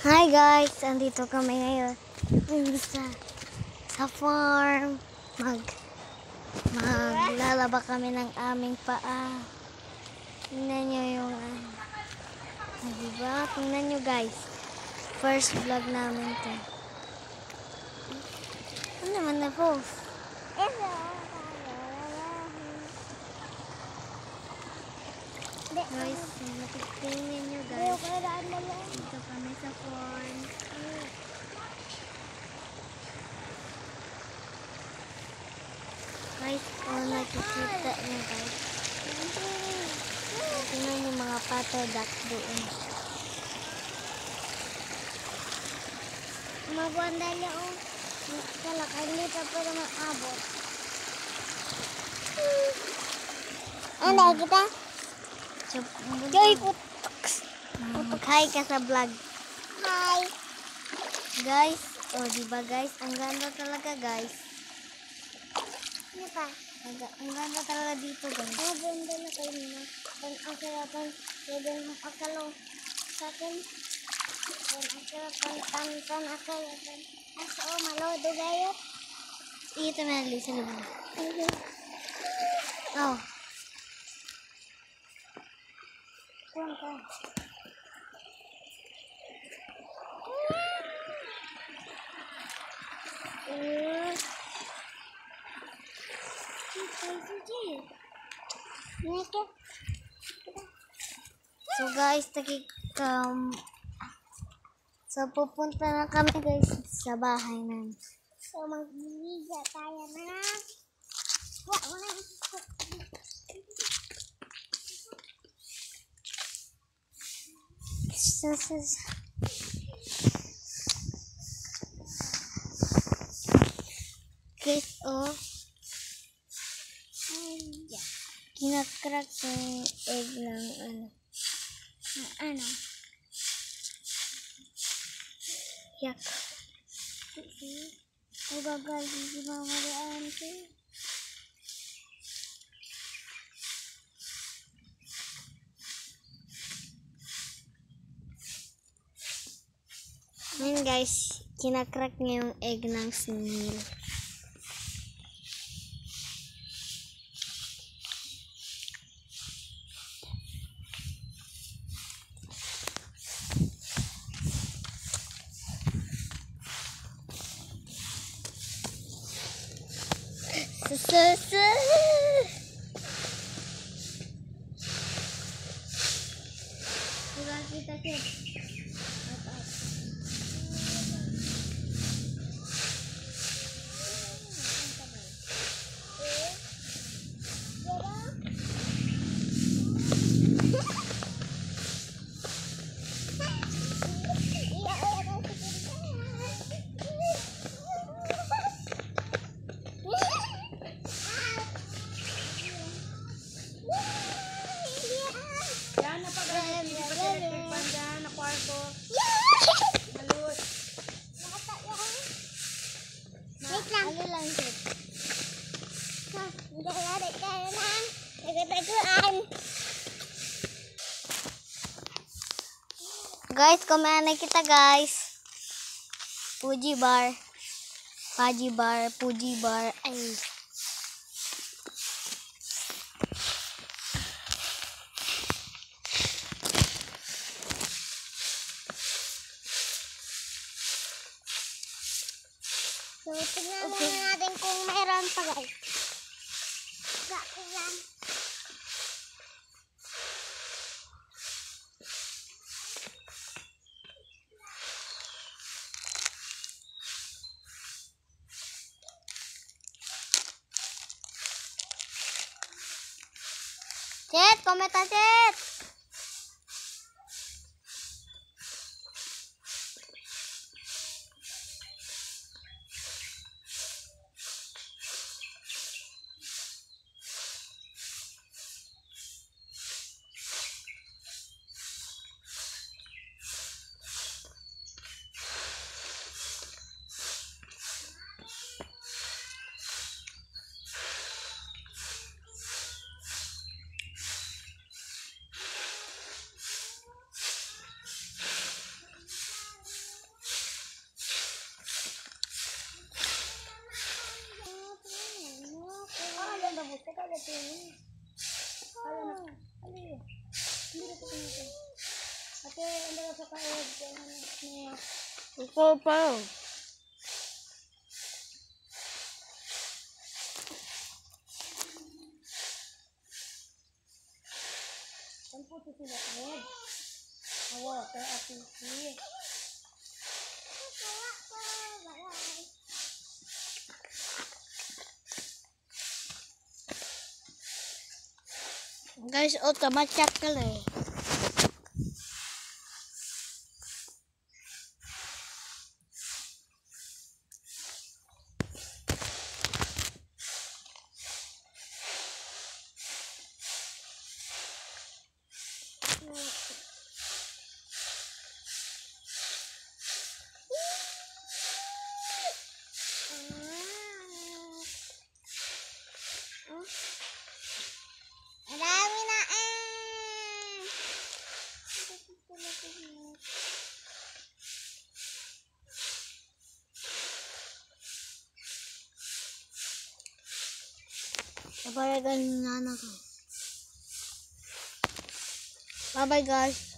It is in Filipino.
Hi guys, andito kami ngayon sa farm. Maglalaba kami ng aming paa. Tingnan nyo yung diba? Tingnan nyo guys. First vlog namin to. Ano naman na po? Guys, tingnan nyo guys. Dito kami sa farm. Guys, nakikita nyo guys. Tingnan yung mga pato duck doon. Magwanda niya o. Kalakay nito pero mag-abot. Ano kita? Joy Kutoks. Hi ka sa vlog. Hi. Guys, diba guys? Ang ganda talaga guys. Ano pa? Ang ganda talaga dito guys. Ang ganda na kayo na. Dan ang sarapan. Dan ang akalo. Sa akin. Dan ang sarapan. Tan akalo. Asa o malodo gayo. Ito na Lisa na ba? Oh. Kuwan ka. So guys, pupunta na kami guys sa bahay namin. So mag-iiga tayo na. Guys, kinakrack yung egg ng yak. Gagal si Mama Marian ko. Ngayon guys, kinakrack niya yung egg ng snail. Kita guys, kumain na kita guys. Puji bar. Paji bar, puji bar. Ay. So, tignan natin kung mayroon pa guys. Tignan. Chet, komenta Chet. Ikaw pa. Guys, otomatik ka lang. Marami na Nabayagan na ko. Bye bye guys.